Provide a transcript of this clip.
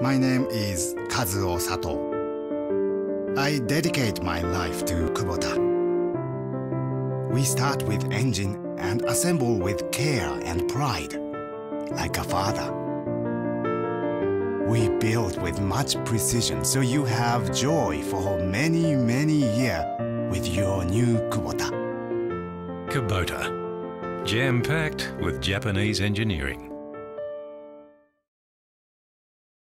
My name is Kazuo Sato. I dedicate my life to Kubota. We start with engine and assemble with care and pride, like a father. We build with much precision so you have joy for many, many years with your new Kubota. Kubota, jam-packed with Japanese engineering.